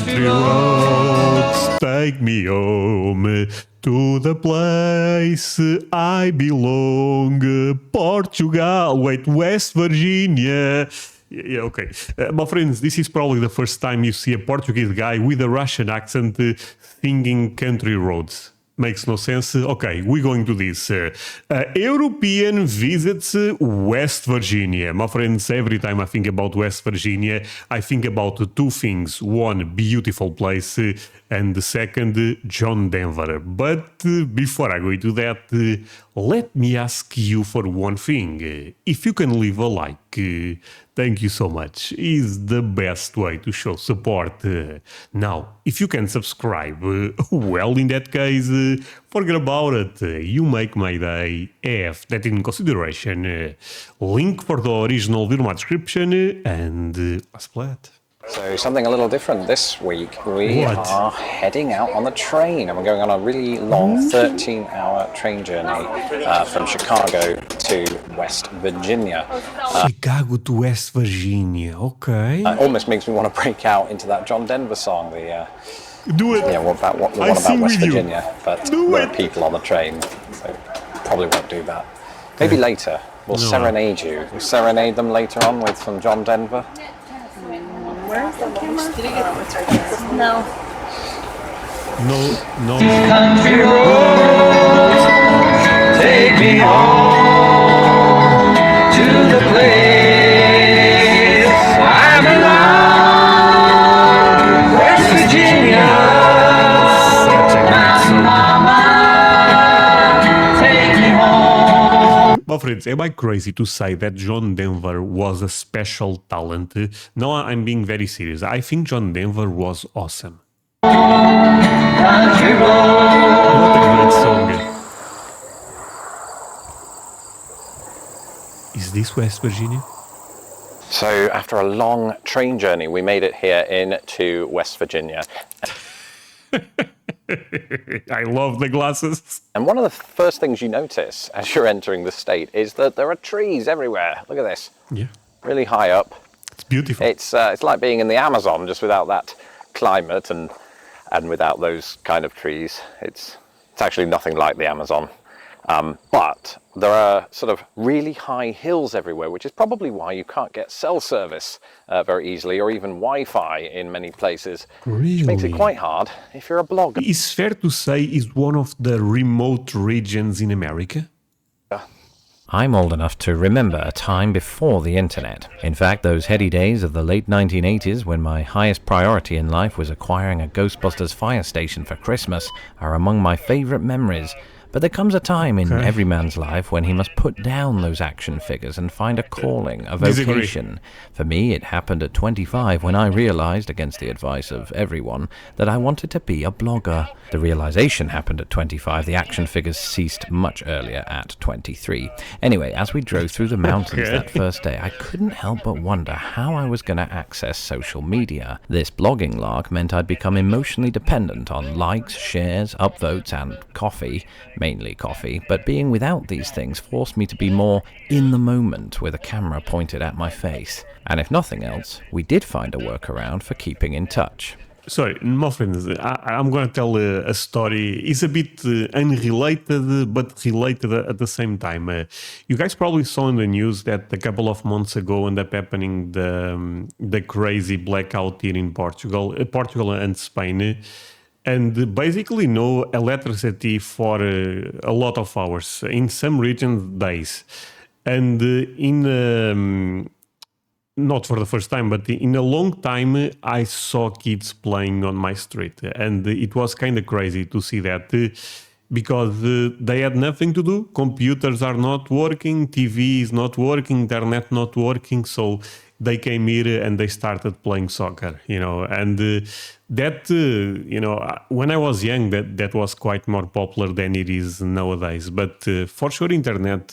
country roads take me home to the place I belong. Portugal, wait, West Virginia. Yeah, okay. My friends, this is probably the first time you see a Portuguese guy with a Russian accent singing country roads. Makes no sense. Okay, we're going to this. European visits West Virginia. My friends, every time I think about West Virginia, I think about two things. One, beautiful place, and the second, John Denver. But before I go into that, let me ask you for one thing. If you can leave a like, thank you so much. Is the best way to show support. Now, if you can subscribe, well, in that case, forget about it. You make my day. Have that in consideration. Link for the original video description, and let's play it. So something a little different this week. We are heading out on the train, and we're going on a really long 13-hour train journey from Chicago to West Virginia. Chicago to West Virginia, okay. It almost makes me want to break out into that John Denver song. Do it. Yeah, what about West Virginia? But there are people on the train, so probably won't do that. Maybe later. We'll serenade you. We'll serenade them later on with some John Denver. Where is the camera? Did it get No. No. Country roads, take me home to the place I belong, West Virginia. Mama, take me home. My friends, am I crazy to say that John Denver was a special talent? No, I'm being very serious. I think John Denver was awesome. Country roads. What a great song. Is this West Virginia? So after a long train journey, we made it here into West Virginia. I love the glasses. And one of the first things you notice as you're entering the state is that there are trees everywhere. Look at this. Yeah. Really high up. It's beautiful. It's like being in the Amazon, just without that climate and without those kind of trees. It's actually nothing like the Amazon. But there are sort of really high hills everywhere, which is probably why you can't get cell service very easily, or even Wi-Fi in many places. Really? Which makes it quite hard if you're a blogger. It's fair to say it's one of the remote regions in America. I'm old enough to remember a time before the internet. In fact, those heady days of the late 1980s when my highest priority in life was acquiring a Ghostbusters fire station for Christmas are among my favorite memories. But there comes a time in every man's life when he must put down those action figures and find a calling, a vocation. For me, it happened at 25 when I realized, against the advice of everyone, that I wanted to be a blogger. The realization happened at 25. The action figures ceased much earlier at 23. Anyway, as we drove through the mountains that first day, I couldn't help but wonder how I was going to access social media. This blogging lark meant I'd become emotionally dependent on likes, shares, upvotes, and coffee. Mainly coffee, but being without these things forced me to be more in the moment with a camera pointed at my face. And if nothing else, we did find a workaround for keeping in touch. Sorry, my friends, I'm going to tell a story. It's a bit unrelated, but related at the same time. You guys probably saw in the news that a couple of months ago ended up happening the crazy blackout here in Portugal and Spain. And basically no electricity for a lot of hours, in some regions days. And not for the first time, but in a long time, I saw kids playing on my street. And it was kind of crazy to see that because they had nothing to do. Computers are not working, TV is not working, internet not working. So they came here and they started playing soccer, and when I was young, that was quite more popular than it is nowadays. But for sure, internet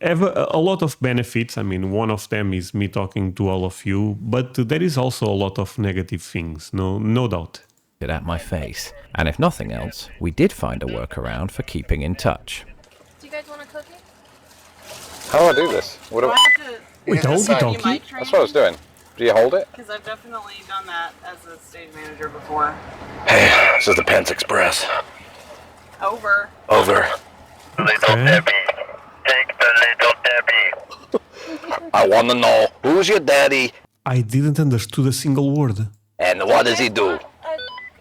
have a lot of benefits. I mean, one of them is me talking to all of you, but there is also a lot of negative things, no doubt. At my face. And if nothing else, we did find a workaround for keeping in touch. Do you guys want a cookie? How do I do this? Do I have to... Wait, You walkie-talkie? mic train? That's what I was doing. Do you hold it? Because I've definitely done that as a stage manager before. Hey, this is the Pants Express. Over. Over. Little Debbie. Take the little Debbie. I want to know, who's your daddy I didn't understood a single word. and what does he do?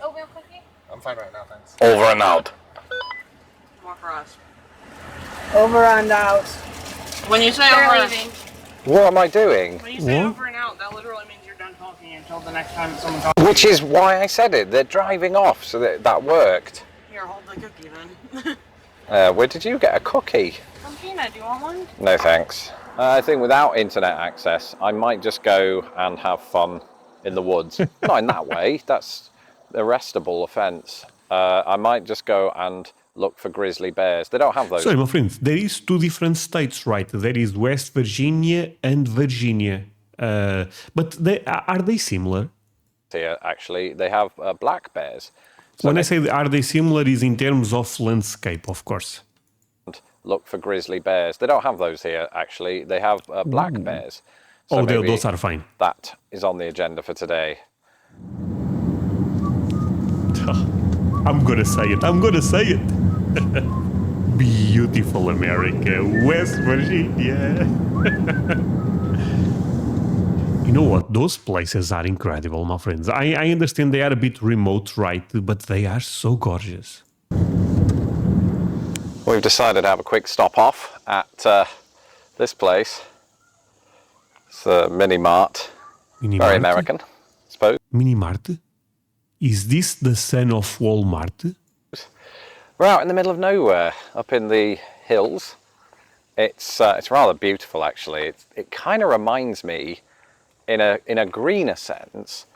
Oatmeal cookie? I'm fine right now, thanks. Over and out. More for us. Over and out. When you say They're over, leaving. What am I doing? when you say What? over and out, that literally means you're done talking until the next time someone talks. Which is why I said it. They're driving off, so that worked. Here, hold the cookie then. Where did you get a cookie? From Gina, do you want one? No thanks. I think without internet access, I might just go and have fun in the woods. Not in that way, that's arrestable offence. I might just go and look for grizzly bears. They don't have those Sorry, my friends, there is two different states, right? There is West Virginia and Virginia. But are they similar? here, actually. They have black bears. So When I say are they similar is in terms of landscape, of course. look for grizzly bears. They don't have those here, actually. They have black bears. So maybe Those are fine. that is on the agenda for today. I'm gonna say it. I'm gonna say it. Beautiful America, West Virginia. You know what? Those places are incredible, my friends. I understand they are a bit remote, right? But they are so gorgeous. We've decided to have a quick stop off at this place. It's a mini mart. Mini Very Mart? American, I suppose. Mini Mart? Is this the son of Walmart? We're out in the middle of nowhere, up in the hills. It's rather beautiful, actually. It kind of reminds me, in a greener sense,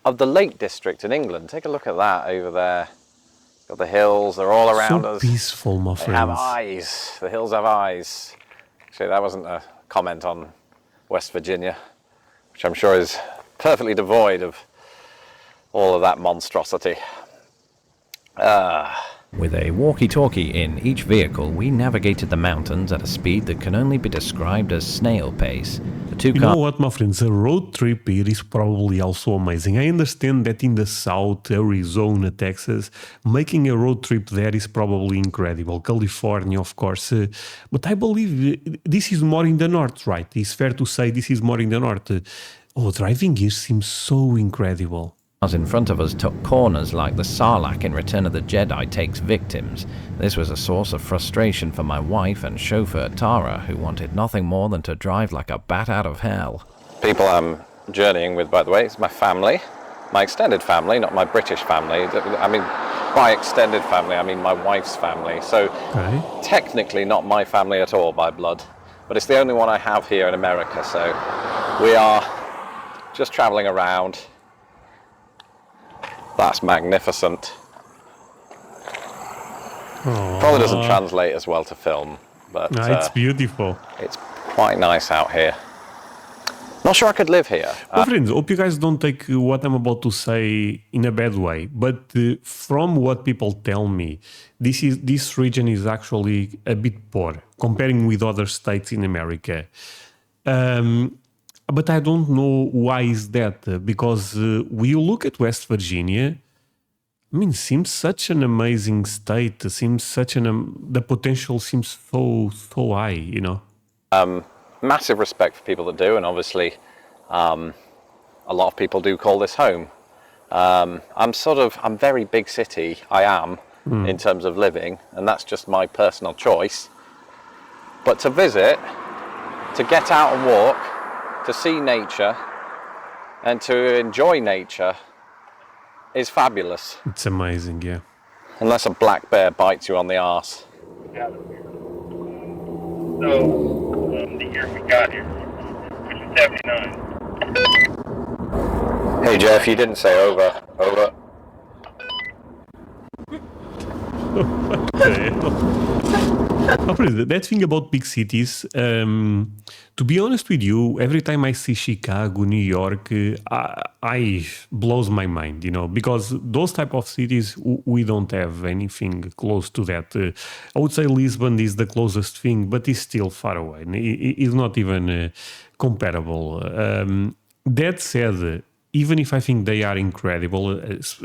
of the Lake District in England. Take a look at that over there. Got the hills, they're all around So us. peaceful, my They have friends. eyes. The hills have eyes. Actually, that wasn't a comment on West Virginia, which I'm sure is perfectly devoid of all of that monstrosity. With a walkie-talkie in each vehicle, we navigated the mountains at a speed that can only be described as snail pace. The two You know cars what, my friends? A road trip here is probably also amazing. I understand that in the South, Arizona, Texas, making a road trip there is probably incredible. California, of course. But I believe this is more in the North, right? It's fair to say this is more in the North. Driving here seems so incredible. in front of us took corners like the Sarlacc in Return of the Jedi takes victims. This was a source of frustration for my wife and chauffeur Tara, who wanted nothing more than to drive like a bat out of hell. People I'm journeying with, by the way, is my family. My extended family, not my British family. I mean, by extended family, I mean my wife's family. So Okay. technically not my family at all by blood, but it's the only one I have here in America. So we are just traveling around. That's magnificent. Probably doesn't translate as well to film, but It's beautiful. it's quite nice out here. Not sure I could live here. My friends, hope you guys don't take what I'm about to say in a bad way, but from what people tell me, this region is actually a bit poor comparing with other states in America. But I don't know why is that, because we look at West Virginia, I mean, seems such an amazing state, seems such the potential seems so high, you know. Massive respect for people that do, and obviously a lot of people do call this home. I'm very big city, I am, in terms of living, and that's just my personal choice. But to visit, to get out and walk, to see nature, and to enjoy nature is fabulous. It's amazing, yeah. Unless a black bear bites you on the arse. So, the year we got here, which is 79. Hey Jeff, you didn't say over. Over. That thing about big cities, to be honest with you, every time I see Chicago, New York, I blows my mind, you know, because those type of cities, we don't have anything close to that. I would say Lisbon is the closest thing, but it's still far away. It's not even comparable. That said, even if I think they are incredible,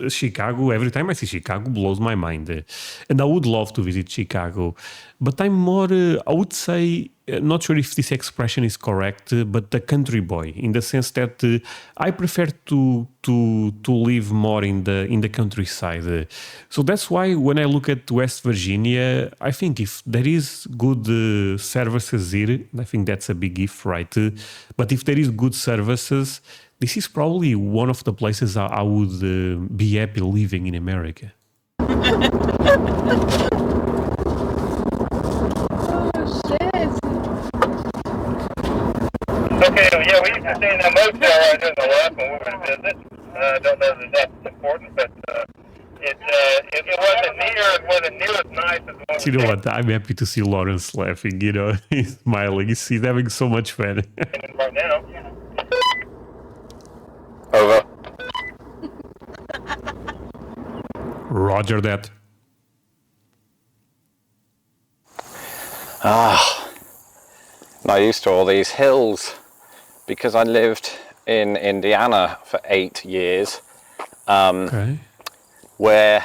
Chicago, every time I see Chicago, blows my mind. And I would love to visit Chicago. But I'm more, I would say, not sure if this expression is correct, but the country boy, in the sense that I prefer to live more in the countryside. So that's why when I look at West Virginia, I think if there is good services here, I think that's a big if, right? But if there is good services, this is probably one of the places I would be happy living in America. Okay, yeah, we used to stay in that motel right there in the left when we were to visit. I don't know that that's important, but it wasn't near as nice as the one You know what? I'm happy to see Lawrence laughing, you know, he's smiling, he's having so much fun. right now. Over. Roger that. Not used to all these hills because I lived in Indiana for 8 years, Okay. where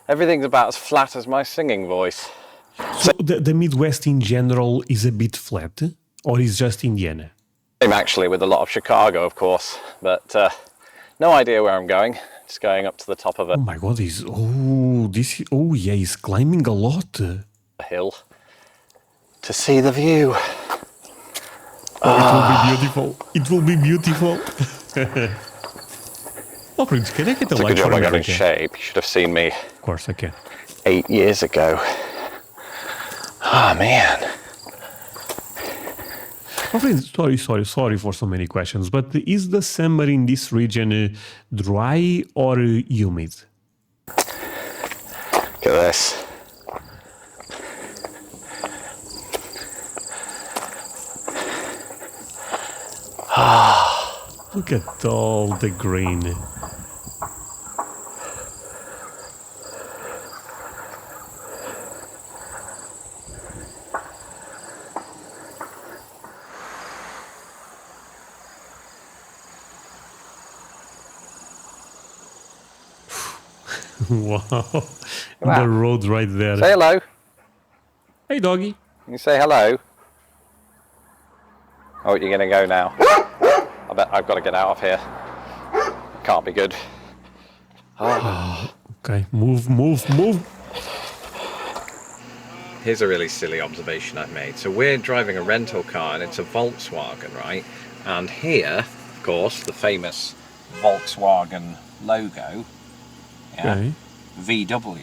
everything's about as flat as my singing voice. So the Midwest in general is a bit flat, or is just Indiana? Same actually with a lot of Chicago, of course, but no idea where I'm going. Just going up to the top of Oh my God! Yeah, he's climbing a lot. a hill to see the view. Oh, it will be beautiful. It will be beautiful. Oh, Prince, can I get a It's a like good for job I got in America? shape. You should have seen me Of course, I can. 8 years ago. Ah, man. Oh, Prince, sorry for so many questions, but is the summer in this region dry or humid? Look at this. Look at all the green. Wow. The road right there. Say hello. Hey, doggy. You say hello. Oh, you're gonna go now. I bet I've got to get out of here. Can't be good. Okay, move. Here's a really silly observation I've made. So we're driving a rental car and it's a Volkswagen, right? And here, of course, the famous Volkswagen logo. Yeah. Okay. VW.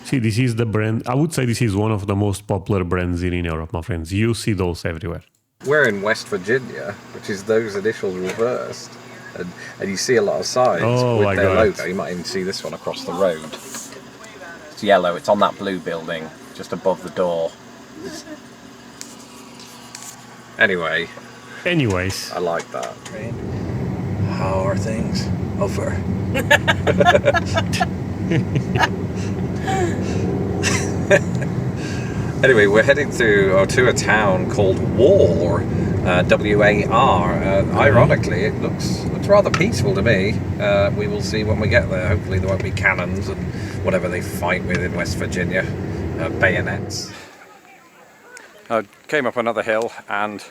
See, this is the brand. I would say this is one of the most popular brands here in Europe, my friends. You see those everywhere. We're in West Virginia, which is those initials reversed. And you see a lot of signs with their logo. You might even see this one across the road. It's yellow, it's on that blue building just above the door. Anyways, I like that. How are things? Over. Anyway, we're heading to a town called War, W-A-R. Ironically, it looks rather peaceful to me. We will see when we get there. Hopefully there won't be cannons and whatever they fight with in West Virginia, bayonets. I came up another hill and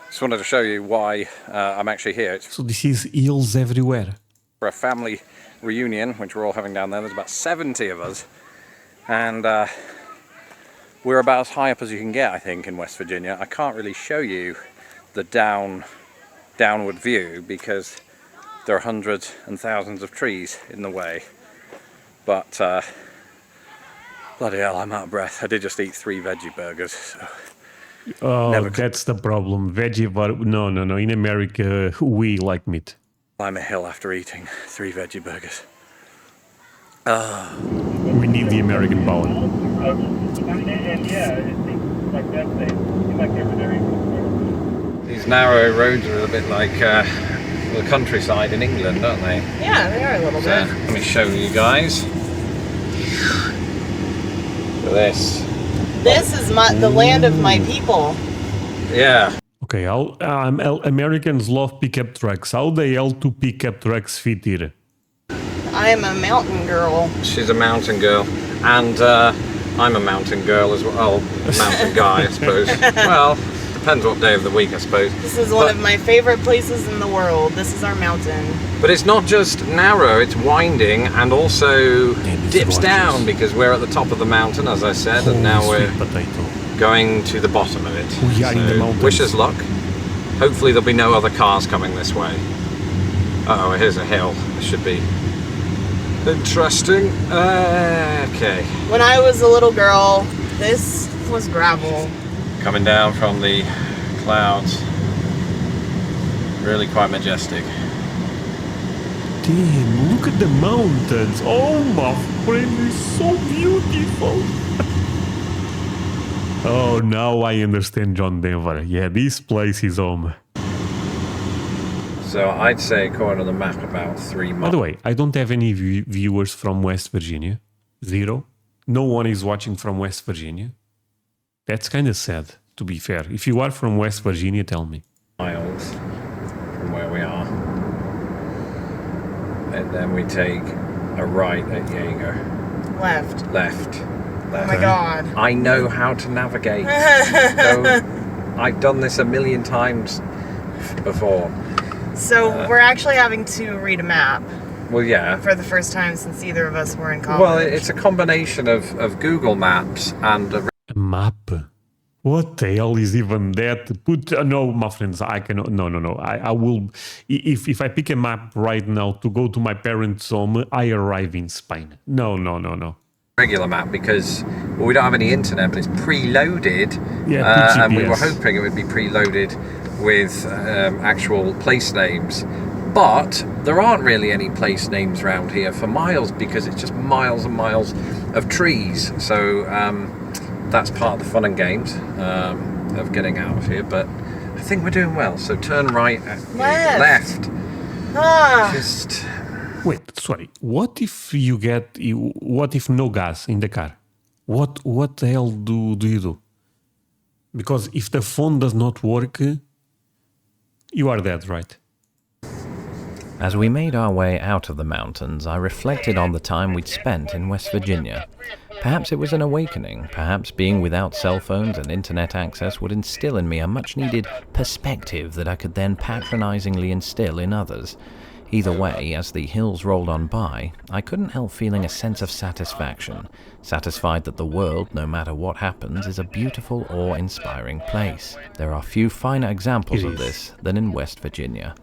just wanted to show you why I'm actually here. So this is hills everywhere. For a family reunion, which we're all having down there. There's about 70 of us, and we're about as high up as you can get, I think, in West Virginia. I can't really show you the downward view because there are hundreds and thousands of trees in the way. But bloody hell, I'm out of breath. I did just eat 3 veggie burgers. So Oh, that's the problem. Veggie, but no. In America, we like meat. climb a hill after eating 3 veggie burgers. We need the American bone. And yeah, it seems like that seems like they were there even before. These narrow roads are a bit like the countryside in England, aren't they? Yeah, they are a little So, bit. let me show you guys. Look at this. This is the land of my people. Yeah. Okay, Americans love pickup trucks. How the hell do pickup trucks fit here? I am a mountain girl. She's a mountain girl, and I'm a mountain girl as well. Mountain guy, I suppose. Well, depends what day of the week, I suppose. This is one of my favorite places in the world. This is our mountain. But it's not just narrow, it's winding and also it's dips gorgeous. down because we're at the top of the mountain, as I said, and now Holy we're sweet potato. going to the bottom of it. We are in the mountains. Wish us luck. Hopefully there'll be no other cars coming this way. Uh-oh, here's a hill. This should be interesting. Okay. When I was a little girl, this was gravel. Coming down from the clouds. Really quite majestic. Damn, look at the mountains. Oh my friend, it's so beautiful. Oh, now I understand John Denver. Yeah, this place is home. So I'd say, according to the map, about 3 miles. By the way, I don't have any viewers from West Virginia. 0. No one is watching from West Virginia. That's kind of sad, to be fair. If you are from West Virginia, tell me. Miles from where we are. And then we take a right at Jaeger. Left. Left. Oh my god. I know how to navigate. So I've done this a million times before. So we're actually having to read a map Well, yeah. for the first time since either of us were in college. Well, it's a combination of Google Maps and a A map? What the hell is even that? Put no, my friends. I cannot. No. I will. If I pick a map right now to go to my parents' home, I arrive in Spain. No. regular map because we don't have any internet, but it's preloaded. Yeah, and we were GPS. hoping it would be preloaded with actual place names. But there aren't really any place names around here for miles because it's just miles and miles of trees. So that's part of the fun and games of getting out of here. But I think we're doing well. So turn right at left. Ah. Just Wait, sorry. What if what if no gas in the car? What the hell do you do? Because if the phone does not work, you are dead, right? As we made our way out of the mountains, I reflected on the time we'd spent in West Virginia. Perhaps it was an awakening. Perhaps being without cell phones and internet access would instill in me a much-needed perspective that I could then patronizingly instill in others. Either way, as the hills rolled on by, I couldn't help feeling a sense of satisfaction, satisfied that the world, no matter what happens, is a beautiful, awe-inspiring place. There are few finer examples of this than in West Virginia.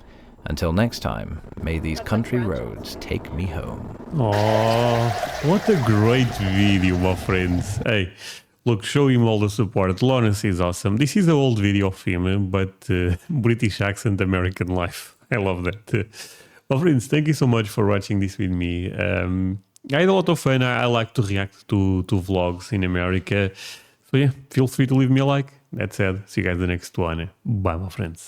Until next time, may these country roads take me home. Oh, what a great video, my friends. Hey, look, show him all the support. Lawrence is awesome. This is an old video of him, but British accent, American life. I love that. My friends, thank you so much for watching this with me. I had a lot of fun. I like to react to vlogs in America. So yeah, feel free to leave me a like. That said, see you guys in the next one. Bye, my friends.